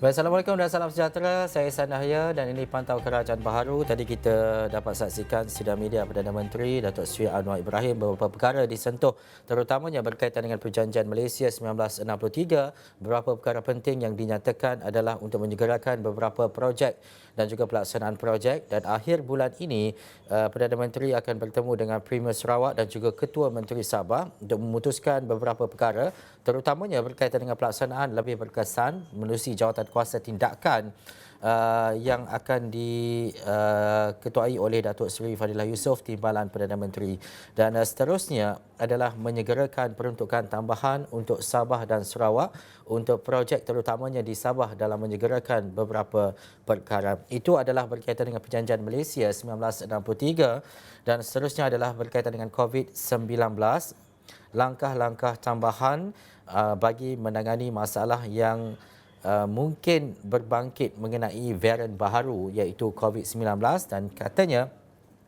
Baik, Assalamualaikum dan salam sejahtera. Saya Ihsan Dahlia dan ini Pantau Kerajaan Baharu. Tadi kita dapat saksikan sidang media Perdana Menteri Datuk Seri Anwar Ibrahim beberapa perkara disentuh terutamanya berkaitan dengan Perjanjian Malaysia 1963. Beberapa perkara penting yang dinyatakan adalah untuk menyegerakan beberapa projek dan juga pelaksanaan projek, dan akhir bulan ini Perdana Menteri akan bertemu dengan Premier Sarawak dan juga Ketua Menteri Sabah untuk memutuskan beberapa perkara terutamanya berkaitan dengan pelaksanaan lebih berkesan menerusi jawatan kuasa tindakan yang akan diketuai oleh Datuk Seri Fadilah Yusof, Timbalan Perdana Menteri. Dan seterusnya adalah menyegerakan peruntukan tambahan untuk Sabah dan Sarawak untuk projek terutamanya di Sabah dalam menyegerakan beberapa perkara. Itu adalah berkaitan dengan Perjanjian Malaysia 1963, dan seterusnya adalah berkaitan dengan COVID-19, langkah-langkah tambahan bagi menangani masalah yang mungkin berbangkit mengenai varian baharu iaitu COVID-19, dan katanya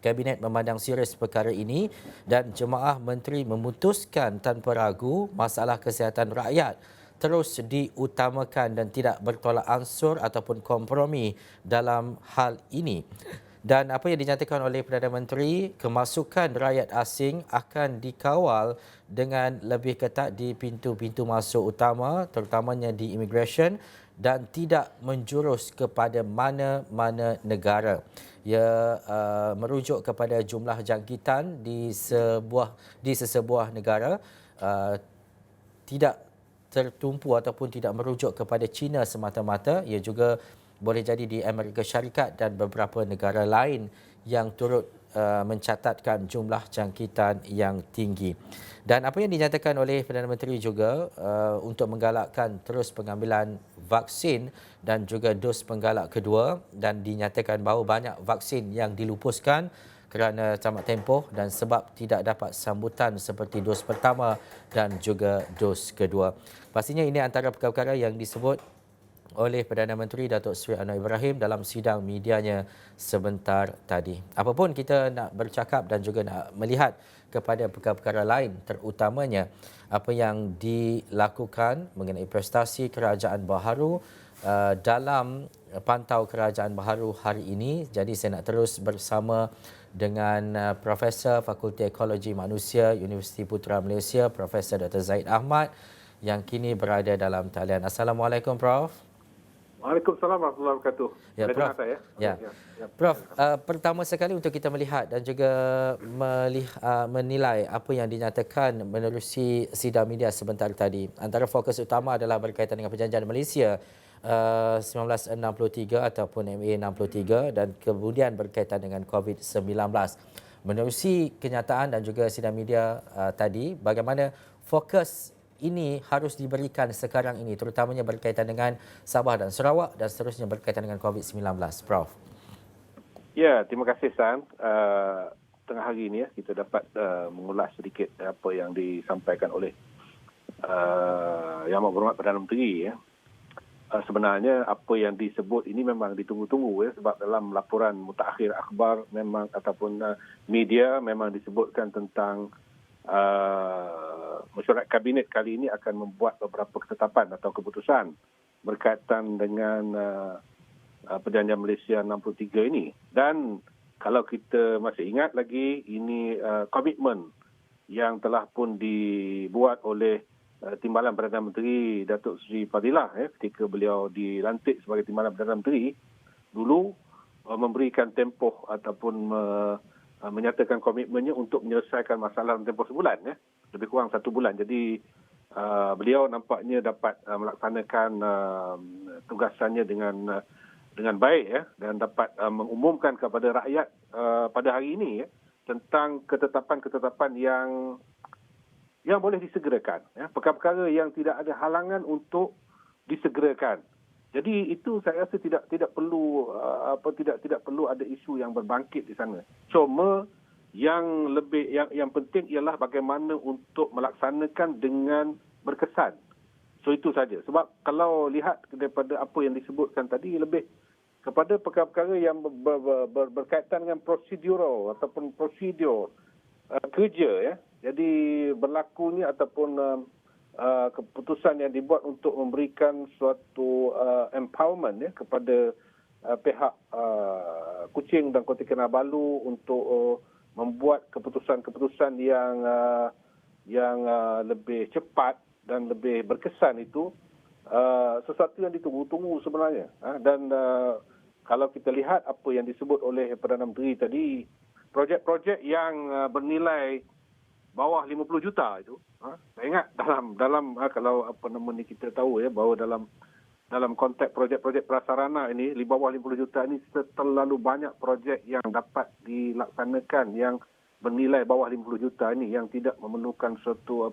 Kabinet memandang serius perkara ini dan jemaah menteri memutuskan tanpa ragu masalah kesihatan rakyat terus diutamakan dan tidak bertolak ansur ataupun kompromi dalam hal ini. Dan apa yang dinyatakan oleh Perdana Menteri, kemasukan rakyat asing akan dikawal dengan lebih ketat di pintu-pintu masuk utama, terutamanya di immigration, dan tidak menjurus kepada mana-mana negara. Ia merujuk kepada jumlah jangkitan di sesebuah negara, tidak tertumpu ataupun tidak merujuk kepada China semata-mata. Ia juga boleh jadi di Amerika Syarikat dan beberapa negara lain yang turut mencatatkan jumlah jangkitan yang tinggi. Dan apa yang dinyatakan oleh Perdana Menteri juga untuk menggalakkan terus pengambilan vaksin dan juga dos penggalak kedua, dan dinyatakan bahawa banyak vaksin yang dilupuskan kerana tamat tempoh dan sebab tidak dapat sambutan seperti dos pertama dan juga dos kedua. Pastinya ini antara perkara-perkara yang disebut oleh Perdana Menteri Datuk Seri Anwar Ibrahim dalam sidang medianya sebentar tadi. Apapun kita nak bercakap dan juga nak melihat kepada perkara-perkara lain, terutamanya apa yang dilakukan mengenai prestasi Kerajaan Baharu dalam Pantau Kerajaan Baharu hari ini. Jadi saya nak terus bersama dengan Profesor Fakulti Ekologi Manusia Universiti Putra Malaysia, Profesor Dr. Zaid Ahmad, yang kini berada dalam talian. Assalamualaikum, Prof. Waalaikumsalam warahmatullahi wabarakatuh. Ya, Boleh Prof. dengar saya? Ya. Prof, pertama sekali untuk kita melihat dan juga menilai apa yang dinyatakan menerusi sidang media sebentar tadi. Antara fokus utama adalah berkaitan dengan Perjanjian Malaysia 1963 ataupun MA 63, dan kemudian berkaitan dengan COVID-19. Menerusi kenyataan dan juga sidang media tadi, bagaimana fokus ini harus diberikan sekarang ini, terutamanya berkaitan dengan Sabah dan Sarawak dan seterusnya berkaitan dengan COVID-19, Prof. Ya, terima kasih San. Tengah hari ini kita dapat mengulas sedikit apa yang disampaikan oleh Yang Amat Berhormat Perdana Menteri. Sebenarnya apa yang disebut ini memang ditunggu-tunggu sebab dalam laporan mutakhir akhbar memang ataupun media memang disebutkan tentang mesyuarat kabinet kali ini akan membuat beberapa ketetapan atau keputusan berkaitan dengan Perjanjian Malaysia 63 ini. Dan kalau kita masih ingat lagi, ini komitmen yang telah pun dibuat oleh Timbalan Perdana Menteri Datuk Seri Fadilah ketika beliau dilantik sebagai Timbalan Perdana Menteri dulu, memberikan tempoh ataupun menyatakan komitmennya untuk menyelesaikan masalah dalam tempoh sebulan, lebih kurang 1 bulan. Jadi beliau nampaknya dapat melaksanakan tugasannya dengan baik dan dapat mengumumkan kepada rakyat pada hari ini tentang ketetapan-ketetapan yang boleh disegerakan, perkara-perkara yang tidak ada halangan untuk disegerakan. Jadi itu saya rasa tidak perlu tidak perlu ada isu yang berbangkit di sana. Cuma yang penting ialah bagaimana untuk melaksanakan dengan berkesan. So itu saja. Sebab kalau lihat daripada apa yang disebutkan tadi, lebih kepada perkara-perkara yang berkaitan dengan prosedural ataupun prosedur kerja. Jadi berlakunya ataupun keputusan yang dibuat untuk memberikan suatu empowerment kepada pihak Kuching dan Kota Kinabalu untuk membuat keputusan-keputusan yang lebih cepat dan lebih berkesan itu sesuatu yang ditunggu-tunggu sebenarnya. Dan kalau kita lihat apa yang disebut oleh Perdana Menteri tadi, projek-projek yang bernilai bawah 50 juta itu, saya ingat dalam kalau kita tahu bahawa dalam konteks projek-projek prasarana ini di bawah 50 juta ini terlalu banyak projek yang dapat dilaksanakan yang bernilai bawah 50 juta ini yang tidak memerlukan suatu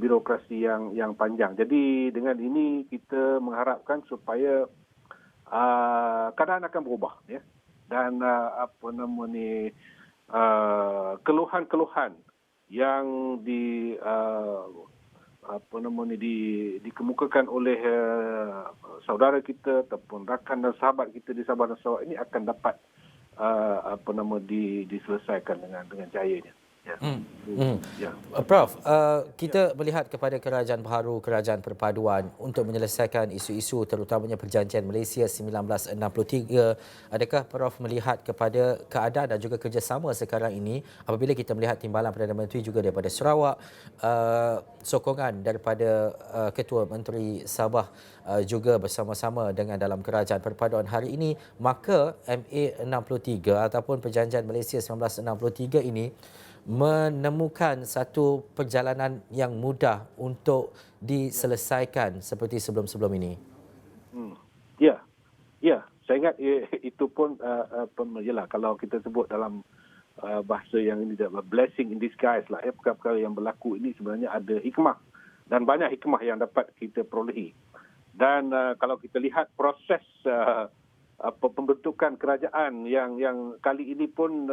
birokrasi yang panjang. Jadi dengan ini kita mengharapkan supaya keadaan akan berubah dan keluhan-keluhan yang dikemukakan oleh saudara kita ataupun rakan dan sahabat kita di Sabah dan Sarawak ini akan dapat diselesaikan dengan jayanya. Ya. Prof, kita melihat kepada kerajaan baharu, kerajaan perpaduan untuk menyelesaikan isu-isu terutamanya perjanjian Malaysia 1963. Adakah Prof melihat kepada keadaan dan juga kerjasama sekarang ini apabila kita melihat timbalan Perdana Menteri juga daripada Sarawak, sokongan daripada Ketua Menteri Sabah juga bersama-sama dengan dalam kerajaan perpaduan hari ini, maka MA 63 ataupun perjanjian Malaysia 1963 ini menemukan satu perjalanan yang mudah untuk diselesaikan seperti sebelum-sebelum ini. Ya, saya ingat itu pun yalah, kalau kita sebut dalam bahasa yang ini blessing in disguise lah, perkara-perkara yang berlaku ini sebenarnya ada hikmah dan banyak hikmah yang dapat kita perolehi. Dan kalau kita lihat proses pembentukan kerajaan yang kali ini pun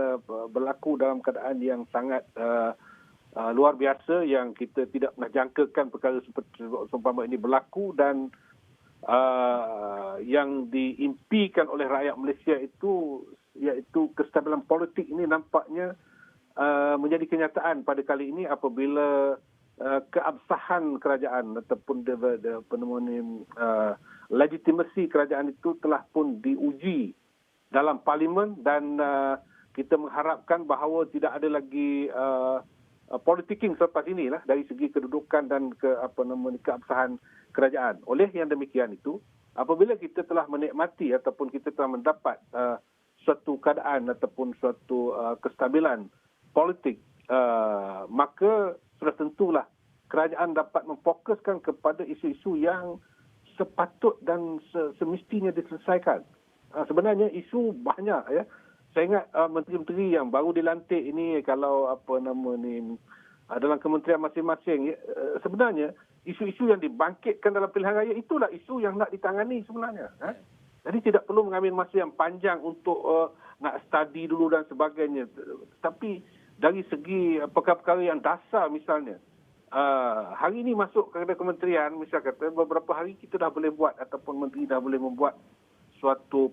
berlaku dalam keadaan yang sangat luar biasa, yang kita tidak pernah jangkakan perkara seperti seumpama ini berlaku, dan yang diimpikan oleh rakyat Malaysia itu iaitu kestabilan politik ini nampaknya menjadi kenyataan pada kali ini apabila keabsahan kerajaan ataupun legitimasi kerajaan itu telah pun diuji dalam parlimen, dan kita mengharapkan bahawa tidak ada lagi politicking selepas inilah dari segi kedudukan dan keabsahan kerajaan. Oleh yang demikian itu, apabila kita telah menikmati ataupun kita telah mendapat suatu keadaan ataupun suatu kestabilan politik, maka sudah tentulah kerajaan dapat memfokuskan kepada isu-isu yang sepatut dan semestinya diselesaikan. Sebenarnya isu banyak ya. Saya ingat menteri-menteri yang baru dilantik ini, kalau dalam kementerian masing-masing, sebenarnya isu-isu yang dibangkitkan dalam pilihan raya itulah isu yang nak ditangani sebenarnya. Jadi tidak perlu mengambil masa yang panjang untuk nak study dulu dan sebagainya. Tapi dari segi perkara-perkara yang dasar misalnya, hari ini masuk ke kementerian, misal kata beberapa hari kita dah boleh buat ataupun menteri dah boleh membuat suatu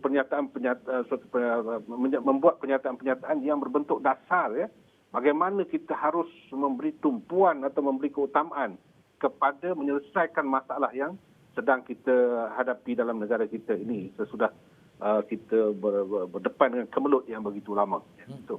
membuat pernyataan-pernyataan yang berbentuk dasar ya. Bagaimana kita harus memberi tumpuan atau memberi keutamaan kepada menyelesaikan masalah yang sedang kita hadapi dalam negara kita ini sesudah kita berdepan dengan kemelut yang begitu lama. Itu.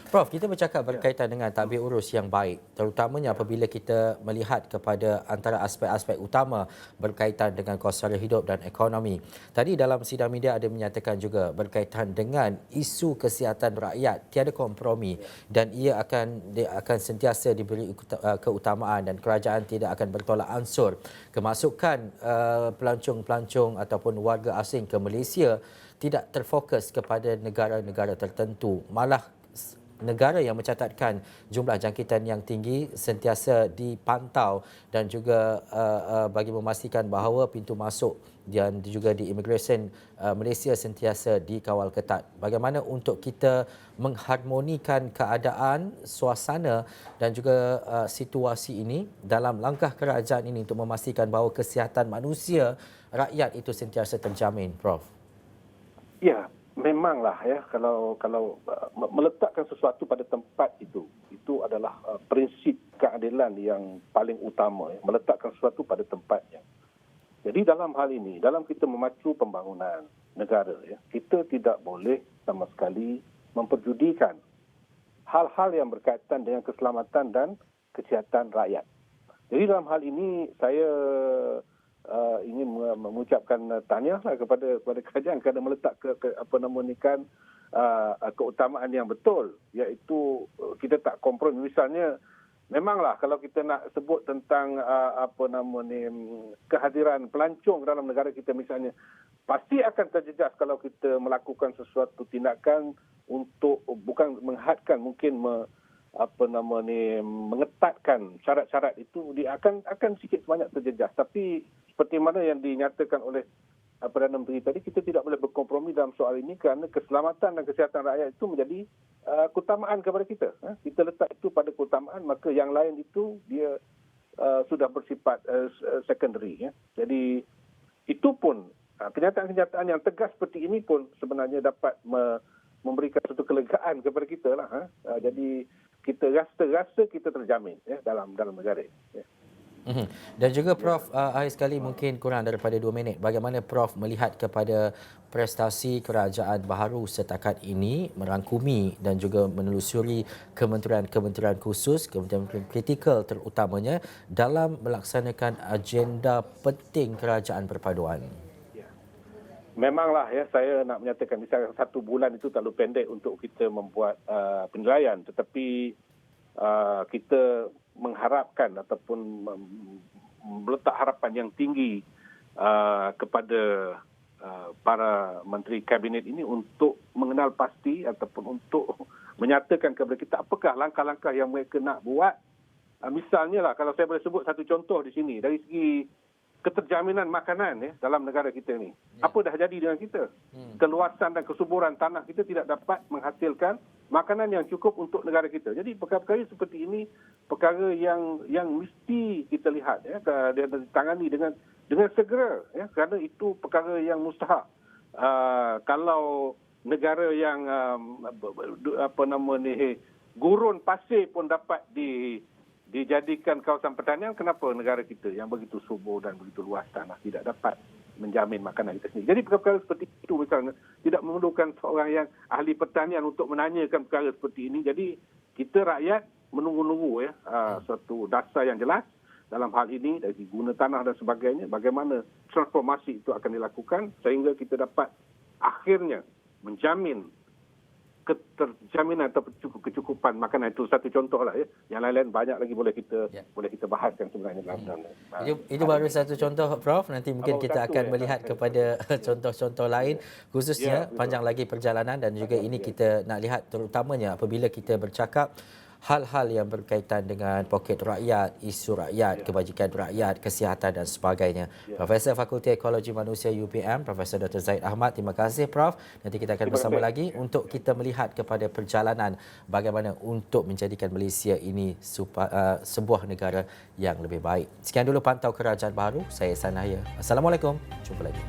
Prof, kita bercakap berkaitan dengan tadbir urus yang baik, terutamanya apabila kita melihat kepada antara aspek-aspek utama berkaitan dengan kos sara hidup dan ekonomi. Tadi dalam sidang media ada menyatakan juga berkaitan dengan isu kesihatan rakyat tiada kompromi dan ia akan sentiasa diberi keutamaan dan kerajaan tidak akan bertolak ansur kemasukan pelancong-pelancong ataupun warga asing ke Malaysia tidak terfokus kepada negara-negara tertentu, malah negara yang mencatatkan jumlah jangkitan yang tinggi sentiasa dipantau dan juga bagi memastikan bahawa pintu masuk dan juga di immigration Malaysia sentiasa dikawal ketat. Bagaimana untuk kita mengharmonikan keadaan, suasana dan juga situasi ini dalam langkah kerajaan ini untuk memastikan bahawa kesihatan manusia rakyat itu sentiasa terjamin, Prof? Ya, memanglah ya, kalau meletakkan sesuatu pada tempat itu adalah prinsip keadilan keadilan yang paling utama, meletakkan sesuatu pada tempatnya. Jadi dalam hal ini, dalam kita memacu pembangunan negara, kita tidak boleh sama sekali memperjudikan hal-hal yang berkaitan dengan keselamatan dan kesihatan rakyat. Jadi dalam hal ini saya ingin mengucapkan tahniahlah kepada kerajaan kerana meletak keutamaan yang betul, iaitu kita tak kompromi. Misalnya, memanglah kalau kita nak sebut tentang kehadiran pelancong dalam negara kita misalnya, pasti akan terjejas kalau kita melakukan sesuatu tindakan untuk bukan menghadkan, mungkin mengetatkan syarat-syarat itu, dia akan sikit sebanyak terjejas. Tapi seperti mana yang dinyatakan oleh Perdana Menteri tadi, kita tidak boleh berkompromi dalam soal ini kerana keselamatan dan kesihatan rakyat itu menjadi keutamaan kepada kita. Kita letak itu pada keutamaan, maka yang lain itu dia sudah bersifat secondary. Jadi itu pun kenyataan-kenyataan yang tegas seperti ini pun sebenarnya dapat memberikan satu kelegaan kepada kita lah. Jadi kita rasa kita terjamin dalam negara ini. Dan juga Prof, akhir sekali mungkin kurang daripada 2 minit. Bagaimana Prof melihat kepada prestasi kerajaan baharu setakat ini merangkumi dan juga menelusuri kementerian-kementerian khusus, kementerian kritikal terutamanya dalam melaksanakan agenda penting kerajaan perpaduan? Memanglah saya nak menyatakan misalnya 1 bulan itu terlalu pendek untuk kita membuat penilaian, tetapi kita mengharapkan ataupun meletak harapan yang tinggi kepada para menteri kabinet ini untuk mengenal pasti ataupun untuk menyatakan kepada kita apakah langkah-langkah yang mereka nak buat. Misalnya lah, kalau saya boleh sebut satu contoh di sini, dari segi keterjaminan makanan dalam negara kita ni. Apa dah jadi dengan kita? Keluasan dan kesuburan tanah kita tidak dapat menghasilkan makanan yang cukup untuk negara kita. Jadi perkara-perkara seperti ini perkara yang mesti kita lihat dan ditangani dengan segera kerana itu perkara yang mustahak. Kalau negara yang gurun pasir pun dapat dijadikan kawasan pertanian, kenapa negara kita yang begitu subur dan begitu luas tanah tidak dapat menjamin makanan kita sendiri? Jadi perkara seperti itu misalnya tidak memerlukan seorang yang ahli pertanian untuk menanyakan perkara seperti ini. Jadi kita rakyat menunggu-nunggu suatu dasar yang jelas dalam hal ini dari guna tanah dan sebagainya, bagaimana transformasi itu akan dilakukan sehingga kita dapat akhirnya menjamin keterjaminan atau kecukupan makanan. Itu satu contoh lah. Yang lain-lain banyak lagi boleh kita bahaskan sebenarnya dalam itu baru satu contoh Prof. Nanti mungkin kita akan melihat kepada contoh-contoh lain, khususnya panjang lagi perjalanan, dan juga ini kita nak lihat terutamanya apabila kita bercakap hal-hal yang berkaitan dengan poket rakyat, isu rakyat, kebajikan rakyat, kesihatan dan sebagainya. Profesor Fakulti Ekologi Manusia UPM, Profesor Dr. Zaid Ahmad, terima kasih Prof. Nanti kita akan bersama lagi untuk kita melihat kepada perjalanan bagaimana untuk menjadikan Malaysia ini sebuah negara yang lebih baik. Sekian dulu Pantau Kerajaan Baharu. Saya Sanaya. Assalamualaikum. Jumpa lagi.